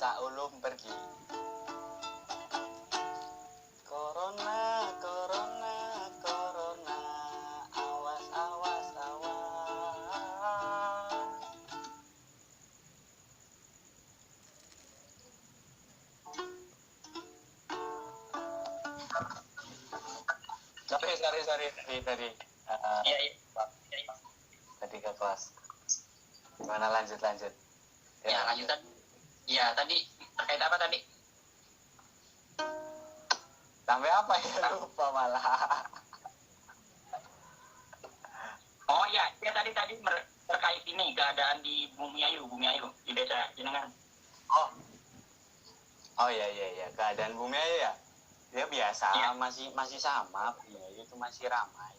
Cak Ulum pergi. Corona, corona, corona, awas, awas, awas. Sorry tadi. Iya, iya. Tadi ke kelas. Gimana lanjut? Ya, lanjutan. Ya, tadi terkait apa tadi? Sampai apa ya, lupa malah. Oh ya, ya tadi terkait ini keadaan di Bumi Ayu di desa Jenengan. Oh iya, keadaan Bumi Ayu ya. Ya biasa, Iya. masih sama, Bumi Ayu itu masih ramai.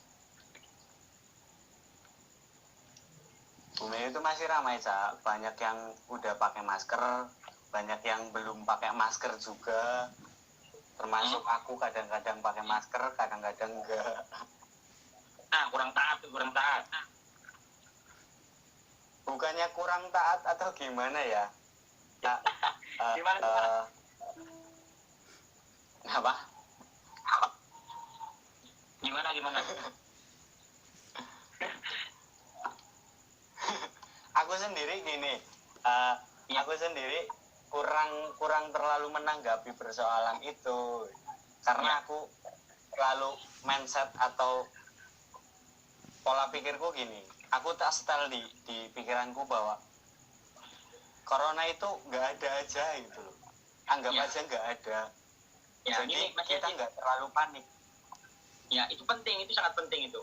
Bumi Ayu itu masih ramai, Cak. Banyak yang udah pakai masker, banyak yang belum pakai masker juga. Termasuk aku kadang-kadang pakai masker, kadang-kadang enggak. Kurang taat. Bukannya kurang taat atau gimana ya? Gimana? Apa? Gimana? Aku sendiri gini, aku sendiri kurang terlalu menanggapi persoalan itu, karena aku terlalu mindset atau pola pikirku gini. Aku tak setel di pikiranku bahwa corona itu nggak ada aja gitu loh. Anggap aja nggak ada. Ya, Jadi gini, kita nggak terlalu panik. Ya, itu penting, itu sangat penting itu.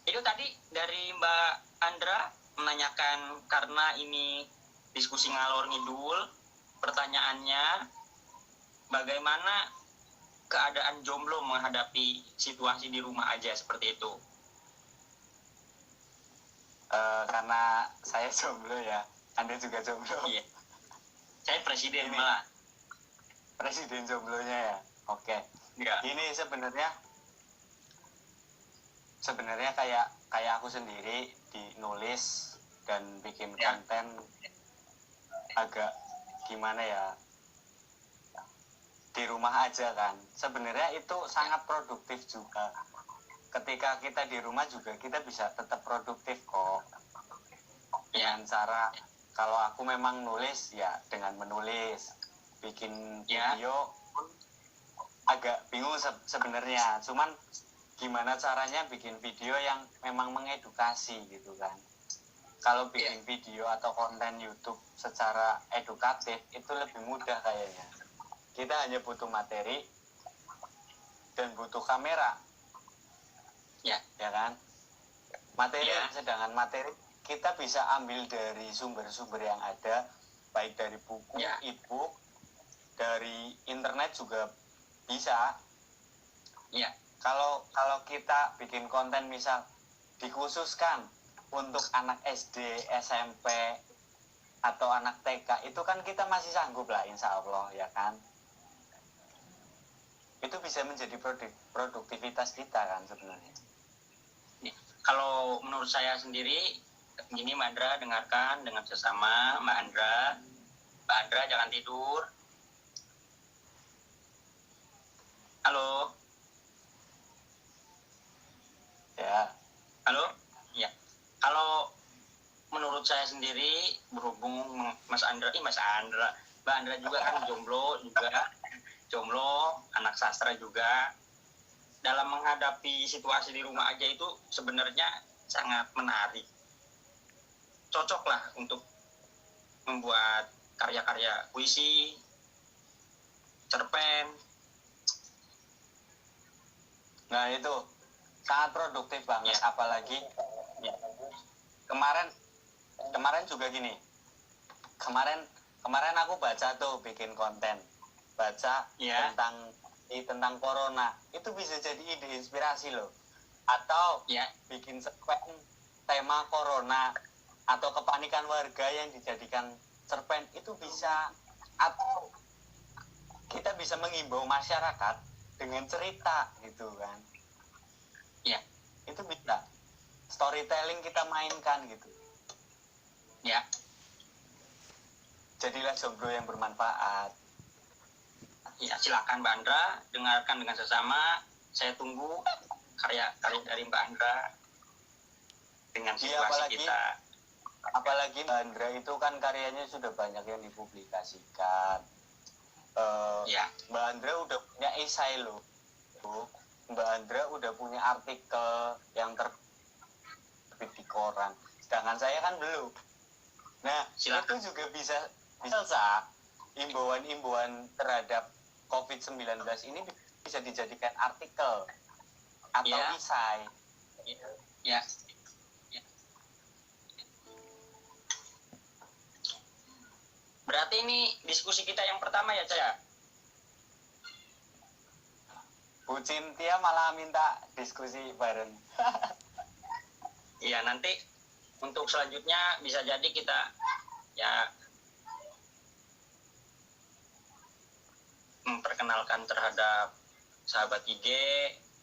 Itu tadi dari Mbak Andra menanyakan karena ini diskusi ngalor ngidul, pertanyaannya bagaimana keadaan jomblo menghadapi situasi di rumah aja seperti itu. Karena saya jomblo ya, Anda juga jomblo. Iya. Saya presiden ini, malah. Presiden jomblonya ya. Oke. Ya. Ini sebenarnya kayak aku sendiri nulis dan bikin konten agak gimana ya, di rumah aja kan. Sebenarnya itu sangat produktif juga. Ketika kita di rumah juga kita bisa tetap produktif kok. Dengan cara, kalau aku memang nulis ya dengan menulis, bikin video agak bingung sebenarnya. Cuman gimana caranya bikin video yang memang mengedukasi gitu kan. Kalau bikin video atau konten YouTube secara edukatif itu lebih mudah kayaknya. Kita hanya butuh materi dan butuh kamera. Ya kan? Sedangkan materi kita bisa ambil dari sumber-sumber yang ada, baik dari buku, e-book, dari internet juga bisa. Kalau kita bikin konten misal dikhususkan untuk anak SD, SMP, atau anak TK, itu kan kita masih sanggup lah, insya Allah ya kan. Itu bisa menjadi produktivitas kita kan sebenarnya. Kalau menurut saya sendiri, gini Mbak Andra, dengarkan dengan sesama Mbak Andra jangan tidur. Halo. Ya. Halo. Ya. Kalau menurut saya sendiri, berhubung Mbak Andra juga kan jomblo, anak sastra juga. Dalam menghadapi situasi di rumah aja itu sebenarnya sangat menarik. Cocok lah untuk membuat karya-karya puisi, cerpen. Nah itu sangat produktif banget, apalagi kemarin juga gini. Kemarin aku baca tuh, bikin konten, baca tentang corona. Itu bisa jadi ide inspirasi loh. Atau bikin cerpen tema corona atau kepanikan warga yang dijadikan cerpen, itu bisa. Atau kita bisa mengimbau masyarakat dengan cerita gitu kan. Itu bisa. Storytelling kita mainkan gitu. jadilah jomblo yang bermanfaat. Ya, silakan Mbak Andra, dengarkan dengan sesama. Saya tunggu karya-karya dari Mbak Andra dengan situasi kita. Apalagi Mbak Andra itu kan karyanya sudah banyak yang dipublikasikan. Mbak Andra udah punya esai loh. Mbak Andra udah punya artikel yang terbit di koran. Sedangkan saya kan belum. Nah, silakan. Itu juga bisa imbauan terhadap COVID-19 ini bisa dijadikan artikel atau esai. Ya. Berarti ini diskusi kita yang pertama ya, Caya? Bu Cynthia malah minta diskusi bareng. Iya, nanti untuk selanjutnya bisa jadi kita ya memperkenalkan terhadap sahabat IG,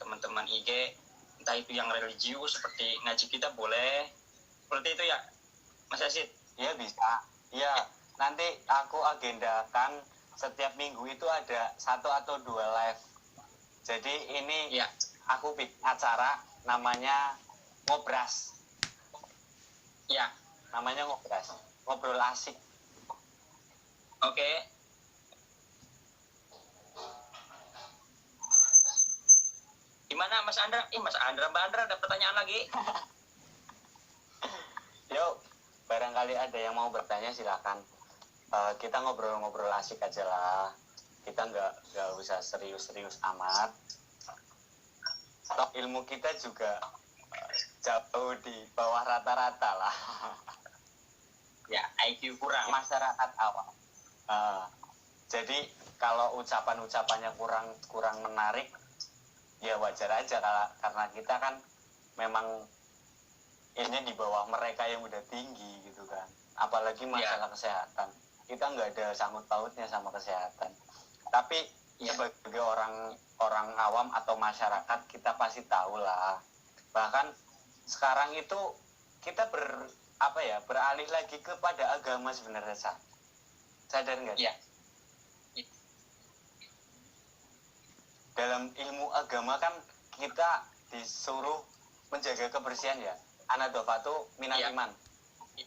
teman-teman IG, entah itu yang religius seperti ngaji kita boleh. Seperti itu ya, Mas Yasid? Iya bisa. Iya, nanti aku agendakan setiap minggu itu ada 1 atau 2 live. Jadi ini aku bikin acara namanya Ngobras. Ya. Namanya Ngobras. Ngobrol asik. Oke. Gimana Mas Andra? Mbak Andra ada pertanyaan lagi? Yuk, barangkali ada yang mau bertanya silakan. Kita ngobrol-ngobrol asik aja lah. Kita nggak usah serius-serius amat. Toh ilmu kita juga jauh di bawah rata-rata lah. Ya, IQ kurang. Masyarakat awam. Jadi kalau ucapan-ucapannya kurang menarik, ya wajar aja karena kita kan memang ini di bawah mereka yang udah tinggi gitu kan. Apalagi masalah kesehatan. Kita nggak ada sangkut pautnya sama kesehatan. Tapi sebagai orang awam atau masyarakat kita pasti tahu lah. Bahkan sekarang itu kita beralih lagi kepada agama sebenarnya, sadar nggak? Iya. Dalam ilmu agama kan kita disuruh menjaga kebersihan ya. Anadofatu minal iman.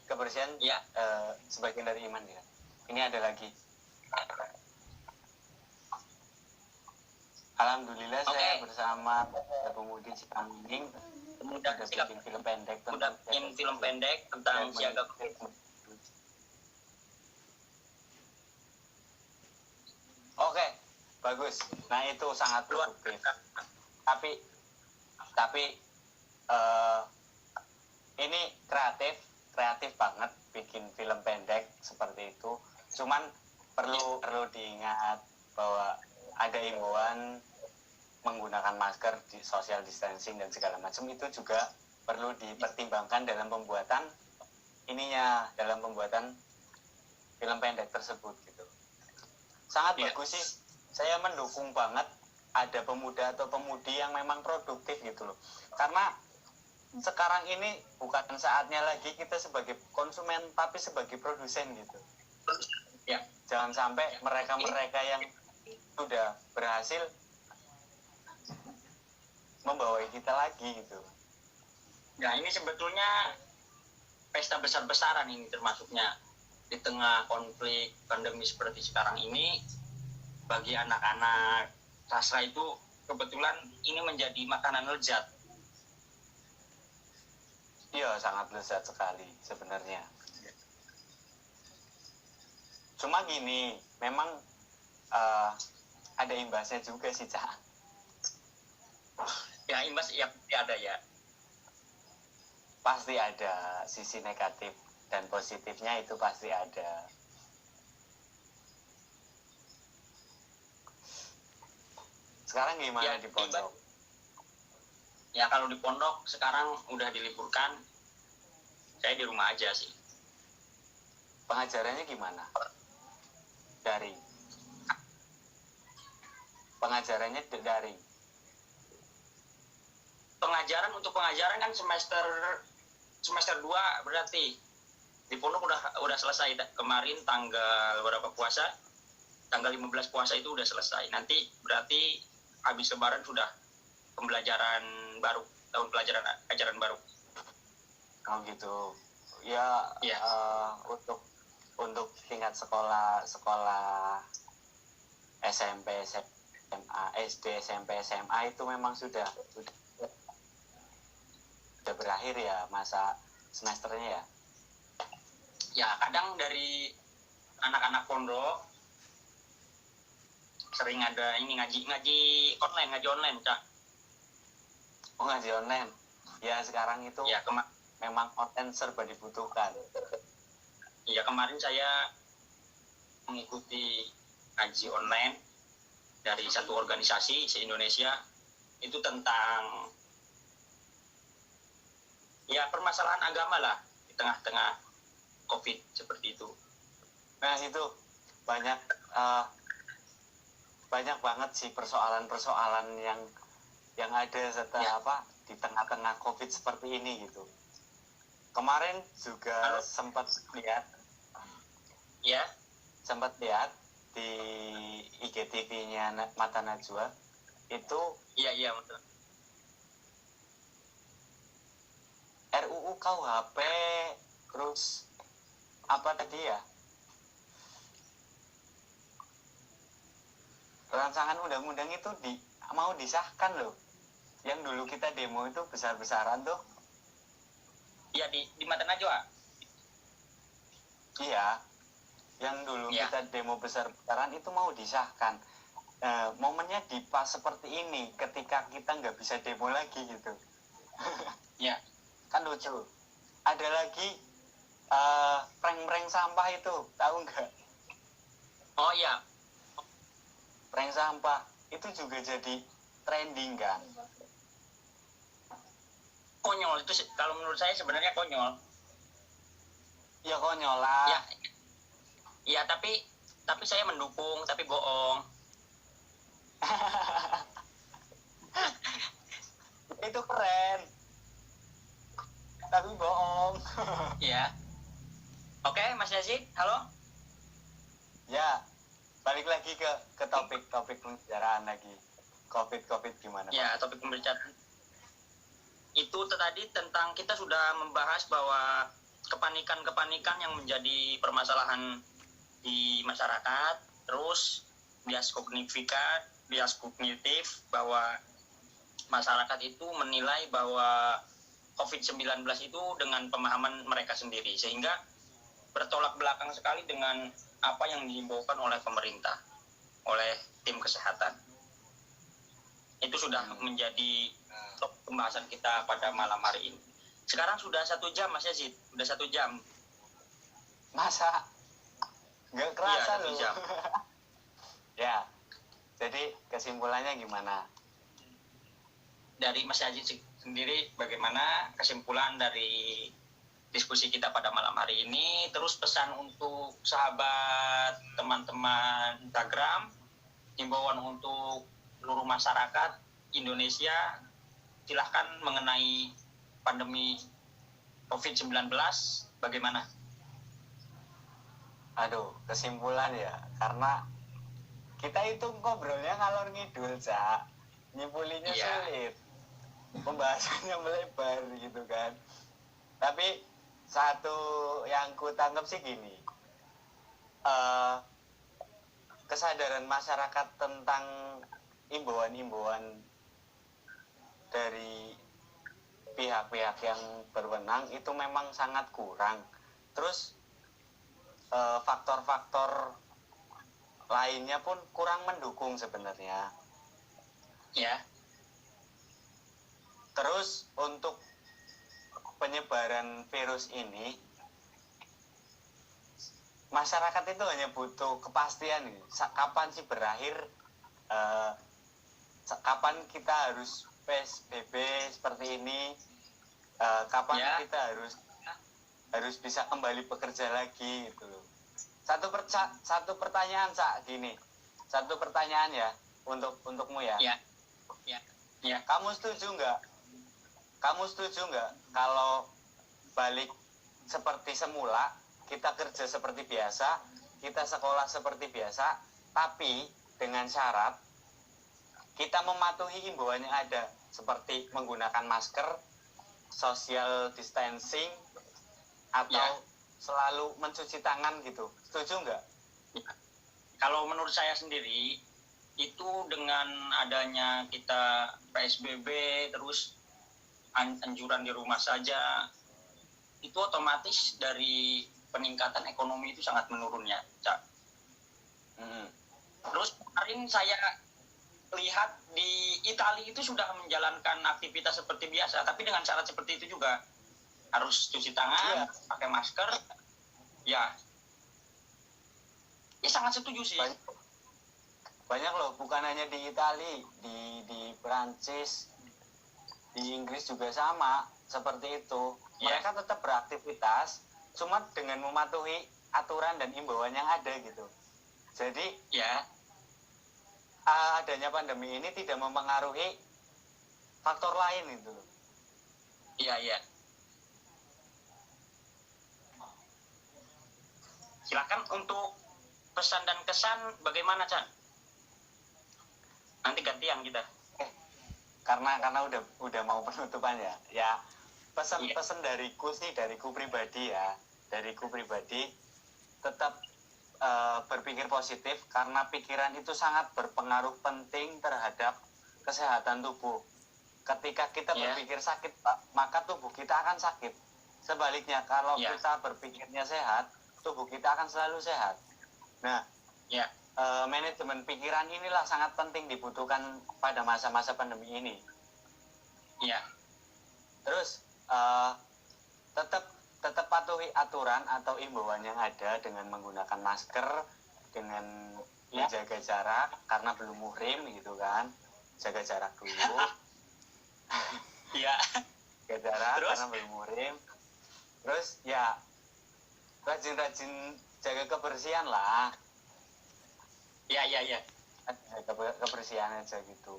Kebersihan sebagian dari iman ya. Ini ada lagi. Alhamdulillah saya bersama pemudi Cikamning udah bikin film pendek tentang siaga COVID. Oke, bagus. Nah itu sangat produktif. Tapi ini kreatif banget bikin film pendek seperti itu. Cuman perlu diingat bahwa ada himbauan menggunakan masker, di social distancing dan segala macam itu juga perlu dipertimbangkan dalam pembuatan film pendek tersebut gitu. Sangat bagus sih. Saya mendukung banget ada pemuda atau pemudi yang memang produktif gitu loh. Karena sekarang ini bukan saatnya lagi kita sebagai konsumen tapi sebagai produsen gitu. Ya, jangan sampai mereka yang sudah berhasil membawa kita lagi gitu. Nah ini sebetulnya pesta besar-besaran ini termasuknya di tengah konflik pandemi seperti sekarang ini. Bagi anak-anak sastra itu kebetulan ini menjadi makanan lezat. Iya sangat lezat sekali sebenarnya. Cuma gini, memang ada imbasnya juga sih Cak. Ya imbas ya ada ya. Pasti ada sisi negatif dan positifnya itu pasti ada. Sekarang gimana di pondok? Ya kalau di pondok sekarang udah diliburkan. Saya di rumah aja sih. Pengajarannya gimana? Daring. Pengajarannya daring. Pengajaran kan semester 2 berarti di pondok udah selesai kemarin tanggal berapa puasa? Tanggal 15 puasa itu udah selesai. Nanti berarti habis lebaran sudah pembelajaran baru, tahun pelajaran ajaran baru. Oh gitu. Ya, Ya. Untuk tingkat sekolah SMP, SMA, SD, SMP, SMA itu memang sudah berakhir ya masa semesternya ya. Ya, kadang dari anak-anak pondok sering ada ini ngaji online, Cak. Oh, ngaji online. Ya, sekarang itu Ya, memang online serba dibutuhkan. Ya, kemarin saya mengikuti ngaji online dari satu organisasi se-Indonesia, itu tentang ya permasalahan agama lah di tengah-tengah COVID seperti itu. Nah, itu banyak banget sih persoalan-persoalan yang ada di tengah-tengah COVID seperti ini gitu. Kemarin juga sempat lihat di IGTV-nya Mata Najwa itu. Iya betul. RUU KUHP, terus apa tadi ya, rancangan undang-undang itu mau disahkan loh. Yang dulu kita demo itu besar-besaran tuh. Iya, di Mata Najwa. Iya, yang dulu kita demo besar-besaran itu mau disahkan. Momennya di pas seperti ini, ketika kita nggak bisa demo lagi gitu. Iya. Kan lucu. Ada lagi prank sampah itu, tahu nggak? Oh iya. Prank sampah itu juga jadi trending kan. Konyol itu, kalau menurut saya sebenarnya konyol. Ya konyol lah. Ya tapi saya mendukung, tapi bohong. Itu keren. Tapi bohong. Iya. Oke, Mas Yazid, halo? Ya, balik lagi ke topik pembicaraan lagi. COVID gimana? Ya, topik pembicaraan. Itu tadi tentang kita sudah membahas bahwa kepanikan yang menjadi permasalahan di masyarakat, terus bias kognitif bahwa masyarakat itu menilai bahwa COVID-19 itu dengan pemahaman mereka sendiri, sehingga bertolak belakang sekali dengan apa yang dihimbaukan oleh pemerintah, oleh tim kesehatan. Itu sudah menjadi topik pembahasan kita pada malam hari ini. Sekarang sudah 1 jam, Mas Yazid. Sudah 1 jam. Masa? Nggak kerasa loh. Jam. Ya, jadi kesimpulannya gimana? Dari Mas Yazid sendiri, bagaimana kesimpulan dari diskusi kita pada malam hari ini? Terus pesan untuk sahabat, teman-teman Instagram, himbauan untuk seluruh masyarakat Indonesia, silahkan mengenai pandemi COVID-19, bagaimana? Aduh, kesimpulan ya, karena kita itu ngobrolnya ngalor ngidul, Cak. Nyimpulinnya sulit. Pembahasannya melebar gitu kan. Tapi satu yang ku tangkap sih gini. Kesadaran masyarakat tentang imbauan-imbauan dari pihak-pihak yang berwenang itu memang sangat kurang. Terus faktor-faktor lainnya pun kurang mendukung sebenarnya. Ya. Terus untuk penyebaran virus ini, masyarakat itu hanya butuh kepastian nih. Kapan sih berakhir? Kapan kita harus PSBB seperti ini? Kapan kita harus bisa kembali bekerja lagi gitu loh. Satu pertanyaan, Cak, gini. Satu pertanyaan ya untukmu ya. Ya. Kamu setuju nggak kalau balik seperti semula kita kerja seperti biasa, kita sekolah seperti biasa, tapi dengan syarat kita mematuhi himbauan yang ada seperti menggunakan masker, social distancing, atau selalu mencuci tangan gitu. Setuju nggak? Kalau menurut saya sendiri, itu dengan adanya kita PSBB, terus anjuran di rumah saja, itu otomatis dari peningkatan ekonomi itu sangat menurunnya, Cak. Terus kemarin saya lihat di Italia itu sudah menjalankan aktivitas seperti biasa, tapi dengan syarat seperti itu juga. Harus cuci tangan, pakai masker, ya sangat setuju sih. Banyak loh, bukan hanya di Italia, di Prancis, di Inggris juga sama seperti itu. Mereka tetap beraktivitas, cuma dengan mematuhi aturan dan imbauan yang ada gitu. Jadi adanya pandemi ini tidak mempengaruhi faktor lain itu. Iya. Silakan untuk pesan dan kesan bagaimana, Chan? Nanti gantian kita. Karena udah mau penutupan ya. Ya, pesan dariku pribadi ya. Dariku pribadi tetap berpikir positif karena pikiran itu sangat berpengaruh penting terhadap kesehatan tubuh. Ketika kita berpikir sakit, maka tubuh kita akan sakit. Sebaliknya, kalau kita berpikirnya sehat, tubuh kita akan selalu sehat. Nah, manajemen pikiran inilah sangat penting dibutuhkan pada masa-masa pandemi ini. Terus tetap patuhi aturan atau imbauan yang ada dengan menggunakan masker, dengan menjaga jarak karena belum muhrim gitu kan, jaga jarak dulu. Jaga jarak karena belum muhrim. Terus rajin-rajin jaga kebersihan lah. Kebersihan aja gitu.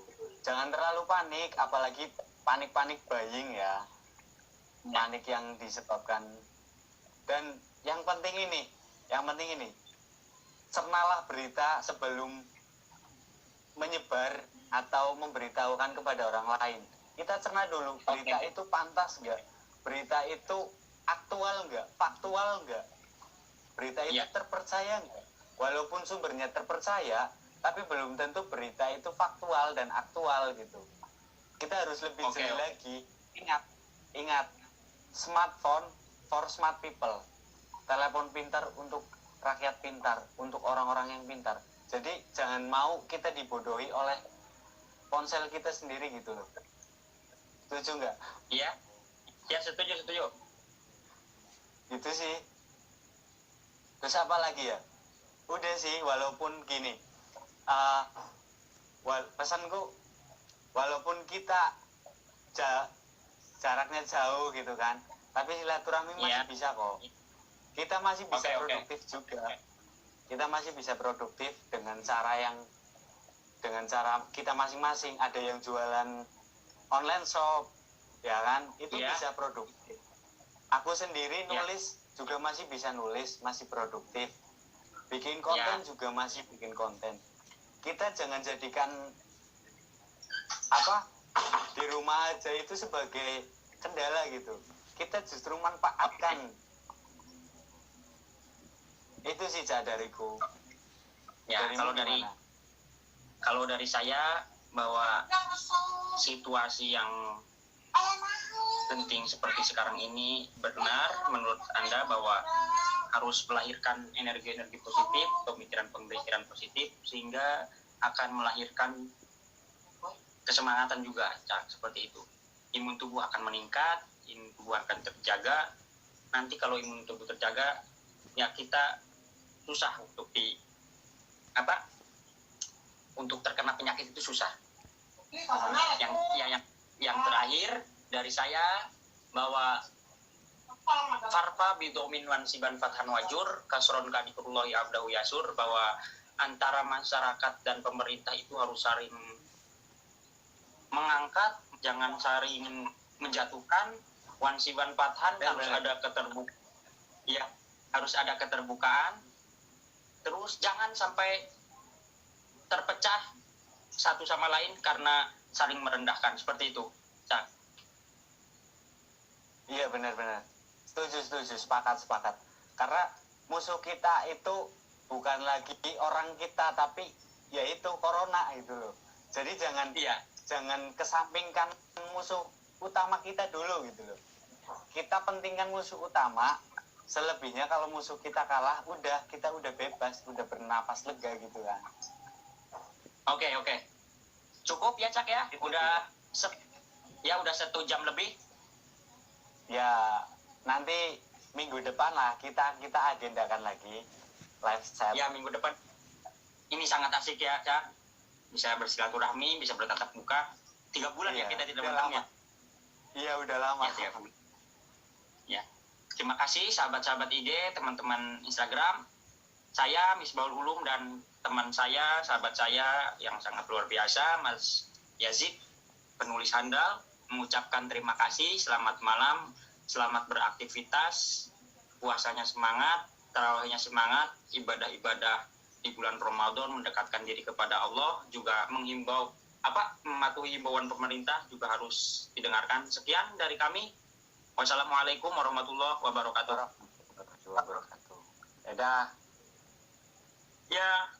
Jangan terlalu panik, apalagi panik buying ya. Panik yang disebabkan. Dan yang penting ini, cernalah berita sebelum menyebar atau memberitahukan kepada orang lain. Kita cerna dulu, berita itu pantas nggak? Berita itu aktual nggak? Faktual nggak? Berita itu terpercaya nggak? Walaupun sumbernya terpercaya, tapi belum tentu berita itu faktual dan aktual gitu. Kita harus lebih jeli lagi. Ingat, smartphone for smart people. Telepon pintar untuk rakyat pintar, untuk orang-orang yang pintar. Jadi jangan mau kita dibodohi oleh ponsel kita sendiri gitu loh. Setuju nggak? Iya, setuju. Gitu sih. Terus apa lagi ya? Udah sih, walaupun gini, pesanku, walaupun kita jaraknya jauh gitu kan, tapi silaturahmi masih bisa kok. Kita masih bisa produktif juga. Kita masih bisa produktif dengan cara kita masing-masing. Ada yang jualan online shop, ya kan? Itu bisa produktif. Aku sendiri nulis juga masih bisa nulis, masih produktif. Bikin konten juga masih bikin konten. Kita jangan jadikan di rumah aja itu sebagai kendala gitu. Kita justru manfaatkan. Itu sih dariku. Kalau dari saya, bahwa situasi yang penting seperti sekarang ini, benar menurut Anda bahwa harus melahirkan energi-energi positif, pemikiran-pemikiran positif, sehingga akan melahirkan kesemangatan juga, seperti itu. Imun tubuh akan meningkat, imun tubuh akan terjaga. Nanti kalau imun tubuh terjaga, ya kita susah untuk untuk terkena penyakit itu susah. Yang terakhir dari saya, bahwa farfa bidomin wansiban fathan wajur kasron kadikurullahi abdahu yasur, bahwa antara masyarakat dan pemerintah itu harus saling mengangkat, jangan saling menjatuhkan. Wansiban fathan harus ada keterbukaan. harus ada keterbukaan, terus jangan sampai terpecah satu sama lain karena saling merendahkan, seperti itu. Cak. Iya, benar-benar. Setuju, sepakat. Karena musuh kita itu bukan lagi orang kita, tapi yaitu corona itu loh. Jadi jangan kesampingkan musuh utama kita dulu gitu loh. Kita pentingkan musuh utama, selebihnya kalau musuh kita kalah, kita udah bebas, udah bernapas lega gitu kan. Oke. Cukup ya Cak ya? Udah 1 jam lebih. Ya, nanti minggu depan lah kita agendakan lagi live chat. Ya, minggu depan. Ini sangat asik ya Cak. Bisa bersilaturahmi, bisa bertatap muka. 3 bulan ya kita tidak bertemu ya. Iya, udah lama. Ya. Terima kasih sahabat-sahabat ide, teman-teman Instagram. Saya Misbahul Ulum dan teman saya, sahabat saya yang sangat luar biasa, Mas Yazid, penulis handal, mengucapkan terima kasih, selamat malam, selamat beraktivitas, puasanya semangat, tarawihnya semangat, ibadah-ibadah di bulan Ramadan mendekatkan diri kepada Allah, juga mematuhi himbauan pemerintah juga harus didengarkan. Sekian dari kami. Wassalamualaikum warahmatullahi wabarakatuh. Dadah. Ya.